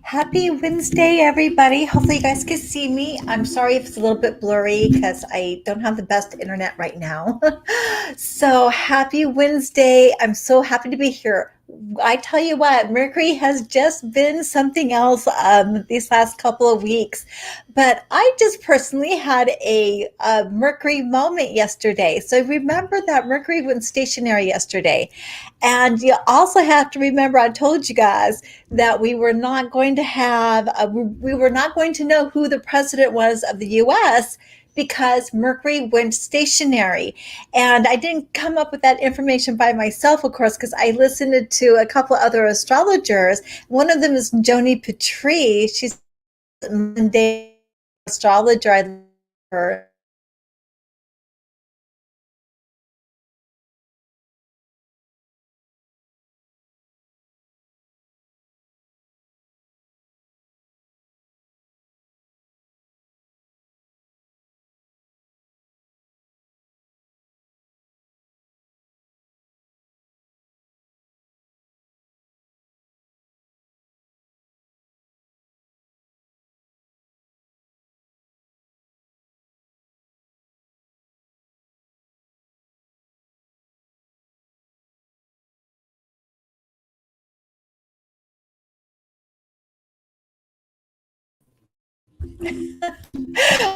Happy Wednesday, everybody. Hopefully, you guys can see me. I'm sorry if it's a little bit blurry because I don't have the best internet right now. So, happy Wednesday. I'm so happy to be here. I tell you what, Mercury has just been something else these last couple of weeks. But I just personally had a Mercury moment yesterday. So, remember that Mercury went stationary yesterday. And you also have to remember, I told you guys that we were not going to we were not going to know who the president was of the US because Mercury went stationary. And I didn't come up with that information by myself, of course, because I listened to a couple of other astrologers. One of them is Joni Petrie. She's a Monday astrologer. I love her.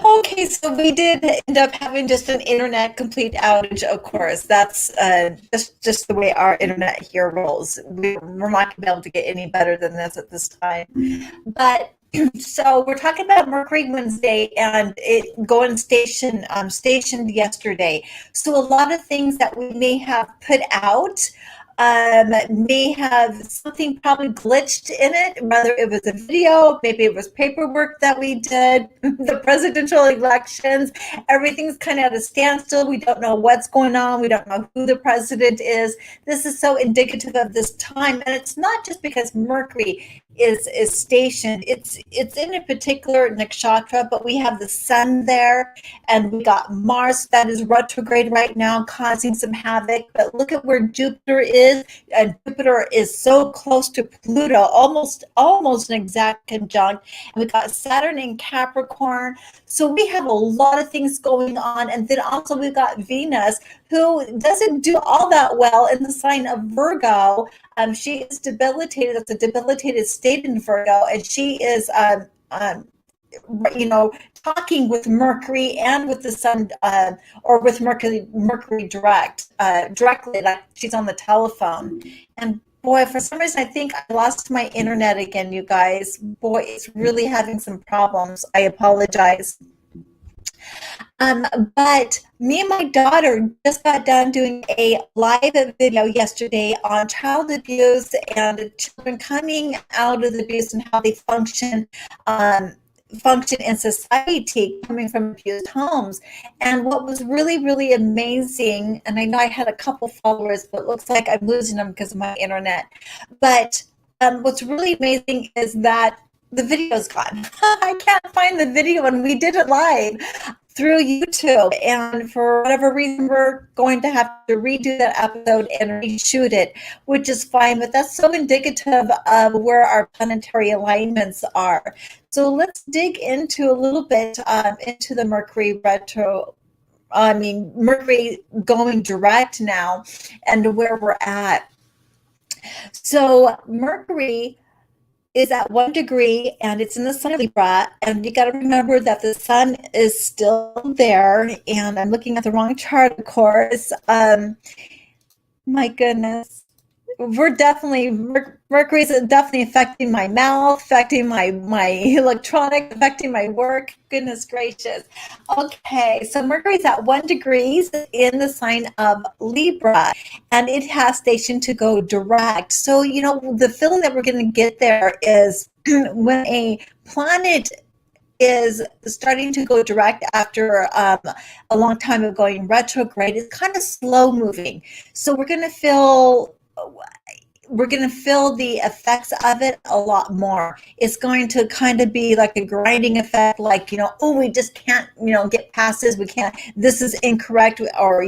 Okay, so we did end up having just an internet complete outage, of course. That's just the way our internet here rolls. We're not going to be able to get any better than this at this time. But so we're talking about Mercury Wednesday and it going stationed yesterday. So a lot of things that we may have put out may have something probably glitched in it, whether it was a video, maybe it was paperwork that we did, the presidential elections, everything's kind of at a standstill. We don't know what's going on. We don't know who the president is. This is so indicative of this time. And it's not just because Mercury is stationed. It's in a particular nakshatra, but we have the sun there and we got Mars that is retrograde right now, causing some havoc. But look at where Jupiter is, and Jupiter is so close to Pluto, almost an exact conjunct. And we got Saturn in Capricorn, so we have a lot of things going on. And then also we've got Venus, who doesn't do all that well in the sign of Virgo. She is debilitated. It's a debilitated state in Virgo, and she is you know, talking with Mercury and with the Sun, or with Mercury directly, like she's on the telephone. And boy, for some reason, I think I lost my internet again, you guys. Boy, it's really having some problems. I apologize. Um, but me and my daughter just got done doing a live video yesterday on child abuse and children coming out of the abuse and how they um, function in society coming from abused homes. And what was really, really amazing, and I know I had a couple followers, but it looks like I'm losing them because of my internet. But what's really amazing is that the video's gone. I can't find the video, and we did it live through YouTube. And for whatever reason, we're going to have to redo that episode and reshoot it, which is fine. But that's so indicative of where our planetary alignments are. So let's dig into a little bit into the Mercury retro. I mean, Mercury going direct now and where we're at. So, Mercury is at 1 degree and it's in the sign of Libra. And you got to remember that the sun is still there. And I'm looking at the wrong chart, of course. My goodness. Mercury's definitely affecting my mouth, affecting my electronics, affecting my work. Goodness gracious. Okay, so Mercury's at 1 degrees in the sign of Libra, and it has station to go direct. So the feeling that we're going to get there is when a planet is starting to go direct after a long time of going retrograde. It's kind of slow moving, so we're going to feel we're going to feel the effects of it a lot more. It's going to kind of be like a grinding effect, like, oh, we just can't, get past this. We can't, this is incorrect. Or,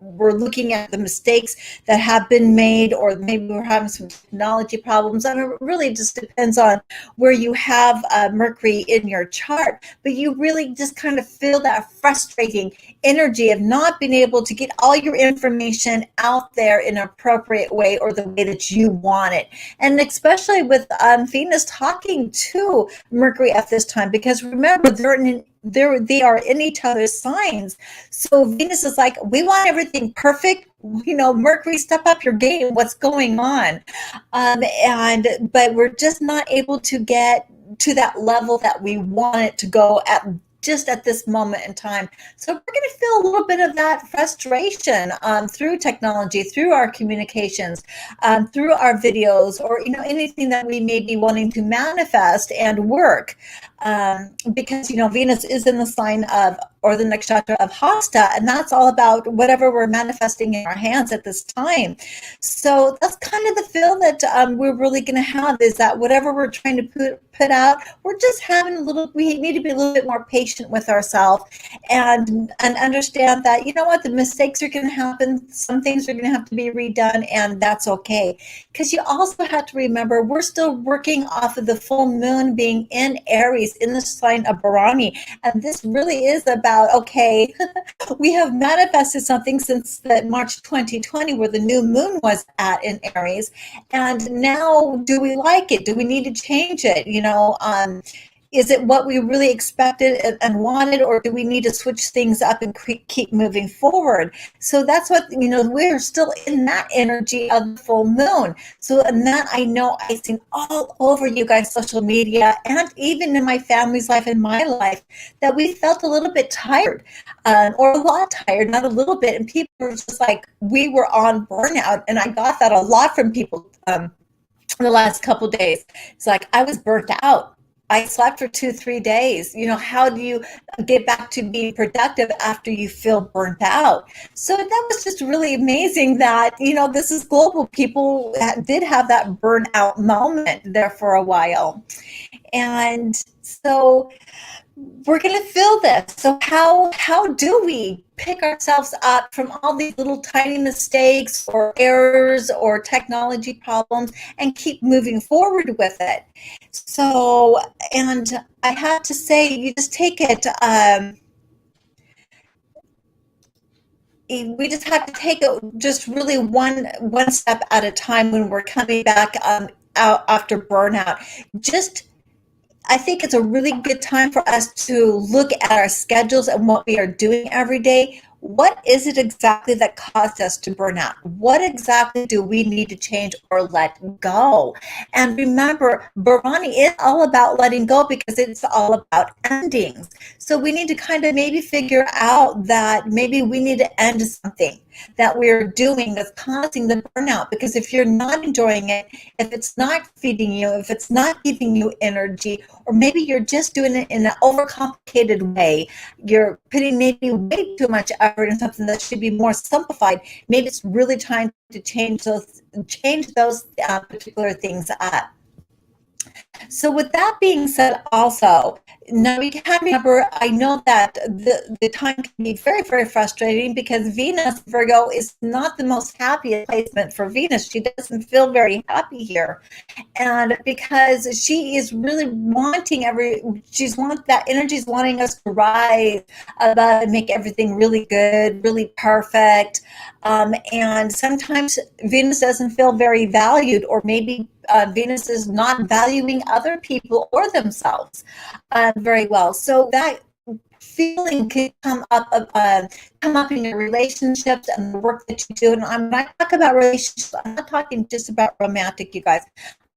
we're looking at the mistakes that have been made, or maybe we're having some technology problems. And it really just depends on where you have Mercury in your chart. But you really just kind of feel that frustrating energy of not being able to get all your information out there in an appropriate way, or the way that you want it. And especially with Venus talking to Mercury at this time, because remember, they are in each other's signs. So Venus is like, we want everything perfect. Mercury, step up your game. What's going on? But we're just not able to get to that level that we want it to go at, just at this moment in time. So we're going to feel a little bit of that frustration through technology, through our communications, through our videos, or anything that we may be wanting to manifest and work. Because Venus is in the sign of, or the nakshatra of Hasta, and that's all about whatever we're manifesting in our hands at this time. So that's kind of the feel that we're really going to have, is that whatever we're trying to put out, we're just having we need to be a little bit more patient with ourselves, and understand that, the mistakes are going to happen. Some things are going to have to be redone, and that's okay. Because you also have to remember, we're still working off of the full moon being in Aries, in the sign of Bharani. And this really is about, okay, we have manifested something since the March 2020, where the new moon was at in Aries. And now, do we like it? Do we need to change it? Is it what we really expected and wanted, or do we need to switch things up and keep moving forward? So that's what, we're still in that energy of the full moon. So, and that I know I've seen all over you guys' social media, and even in my family's life, in my life, that we felt a little bit tired, or a lot tired, not a little bit. And people were just like, we were on burnout. And I got that a lot from people in the last couple of days. It's like, I was burnt out. I slept for 2-3 days. How do you get back to being productive after you feel burnt out? So that was just really amazing that, this is global. People did have that burnout moment there for a while. And so we're going to feel this. So how do we pick ourselves up from all these little tiny mistakes or errors or technology problems and keep moving forward with it? So, and I have to say, you just take it, we just have to take it just really one step at a time when we're coming back out after burnout. I think it's a really good time for us to look at our schedules and what we are doing every day. What is it exactly that caused us to burn out? What exactly do we need to change or let go? And remember, Bharani is all about letting go, because it's all about endings. So we need to kind of maybe figure out that maybe we need to end something that we're doing that's causing the burnout. Because if you're not enjoying it, if it's not feeding you, if it's not giving you energy, or maybe you're just doing it in an overcomplicated way, you're putting maybe way too much effort in something that should be more simplified, maybe it's really time to change those particular things up. So with that being said, also, now we can remember, I know that the time can be very, very frustrating, because Venus, Virgo, is not the most happiest placement for Venus. She doesn't feel very happy here. And because she is really wanting that energy's wanting us to rise above and make everything really good, really perfect. And sometimes Venus doesn't feel very valued, or maybe Venus is not valuing other people or themselves very well. So that feeling can come up in your relationships and the work that you do. And when I talk about relationships, I'm not talking just about romantic, you guys.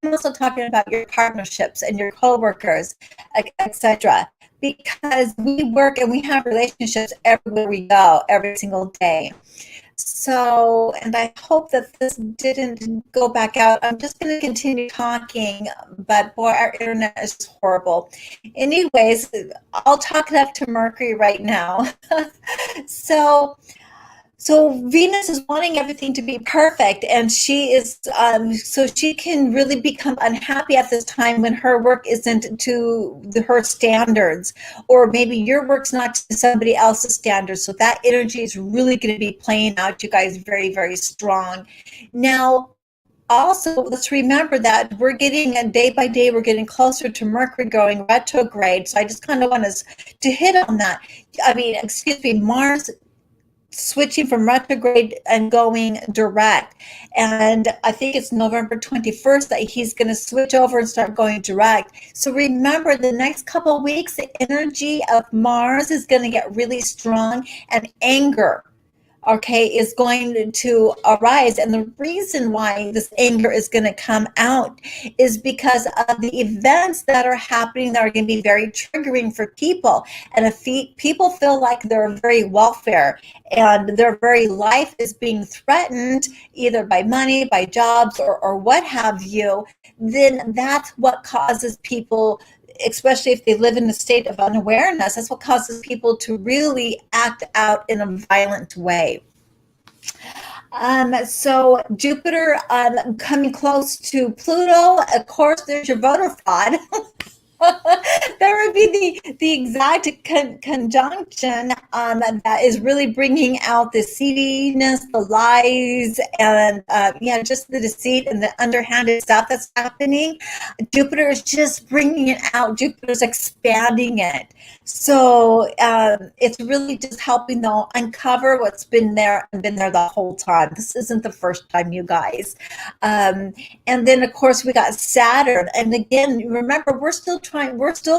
I'm also talking about your partnerships and your coworkers, etc. Because we work and we have relationships everywhere we go, every single day. So, and I hope that this didn't go back out. I'm just going to continue talking, but boy, our internet is just horrible. Anyways, I'll talk it up to Mercury right now. So So Venus is wanting everything to be perfect, and she is so she can really become unhappy at this time when her work isn't to her standards, or maybe your work's not to somebody else's standards. So that energy is really going to be playing out, you guys, very, very strong. Now, also, let's remember that we're getting day by day, we're getting closer to Mercury going retrograde. So I just kind of want us to hit on that. I mean, excuse me, Mars switching from retrograde and going direct. And I think it's November 21st that he's going to switch over and start going direct. So remember, the next couple of weeks, the energy of Mars is going to get really strong, and anger, okay, is going to arise. And the reason why this anger is going to come out is because of the events that are happening that are going to be very triggering for people. And if people feel like their very welfare and their very life is being threatened, either by money, by jobs, or what have you, then that's what causes people, especially if they live in a state of unawareness, that's what causes people to really act out in a violent way. So Jupiter coming close to Pluto, of course, there's your voter fraud. There would be the exact conjunction that is really bringing out the seediness, the lies, and yeah, just the deceit and the underhanded stuff that's happening. Jupiter is just bringing it out. Jupiter's expanding it. So it's really just helping them uncover what's been there and been there the whole time. This isn't the first time, you guys. And then, of course, we got Saturn. And again, remember, we're still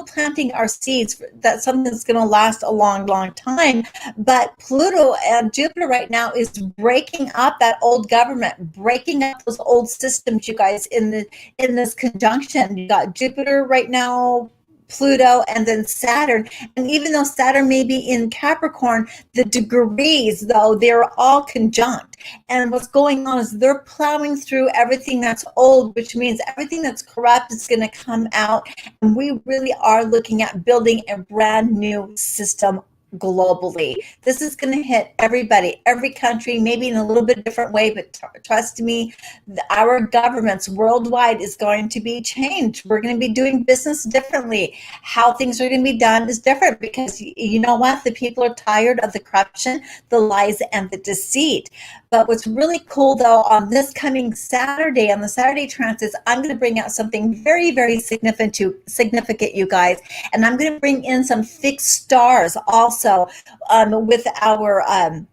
planting our seeds that something's going to last a long, long time. But Pluto and Jupiter right now is breaking up that old government, breaking up those old systems, you guys, in this conjunction. You got Jupiter right now, Pluto, and then Saturn. And even though Saturn may be in Capricorn, the degrees, though, they're all conjunct. And what's going on is they're plowing through everything that's old, which means everything that's corrupt is going to come out. And we really are looking at building a brand new system globally. This is going to hit everybody, every country, maybe in a little bit different way, but trust me, our governments worldwide is going to be changed. We're going to be doing business differently. How things are going to be done is different, because you know what? The people are tired of the corruption, the lies, and the deceit. But what's really cool, though, on this coming Saturday, on the Saturday transits, I'm going to bring out something very, very significant, you guys. And I'm going to bring in some fixed stars also with our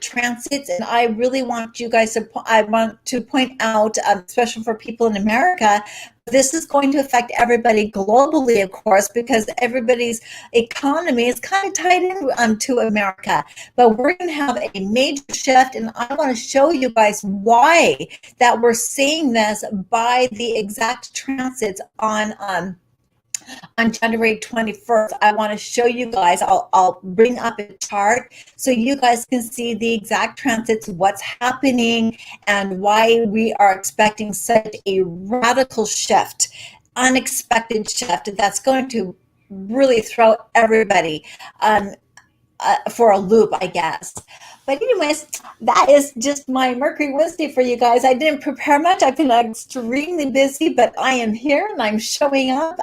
transits. And I really want you guys I want to point out, especially for people in America, this is going to affect everybody globally, of course, because everybody's economy is kind of tied in to America. But we're going to have a major shift, and I want to show you guys why that we're seeing this by the exact transits on January 21st. I want to show you guys, I'll bring up a chart so you guys can see the exact transits, what's happening, and why we are expecting such a radical shift, unexpected shift that's going to really throw everybody for a loop, I guess. But anyways, that is just my Mercury Wednesday for you guys. I didn't prepare much. I've been extremely busy, but I am here and I'm showing up.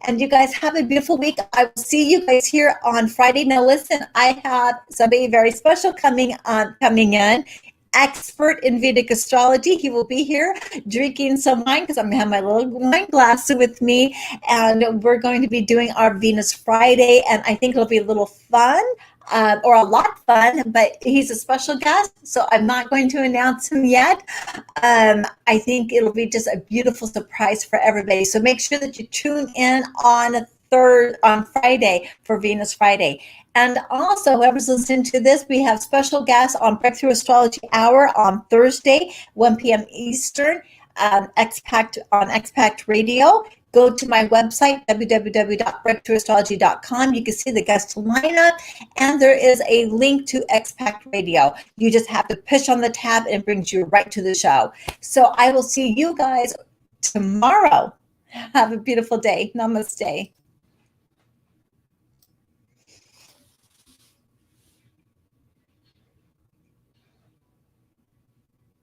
And you guys have a beautiful week. I will see you guys here on Friday. Now listen, I have somebody very special coming in. Expert in Vedic astrology. He will be here drinking some wine, because I'm going to have my little wine glass with me, and we're going to be doing our Venus Friday, and I think it'll be a little fun. Or a lot fun, but he's a special guest, so I'm not going to announce him yet. I think it'll be just a beautiful surprise for everybody. So make sure that you tune in on Friday for Venus Friday. And also, whoever's listening to this, we have special guests on Breakthrough Astrology Hour on Thursday, 1 p.m. Eastern, Expact on Expact Radio. Go to my website, www.breakthroughastrology.com. You can see the guest lineup, and there is a link to Expact Radio. You just have to push on the tab and it brings you right to the show. So I will see you guys tomorrow. Have a beautiful day. Namaste.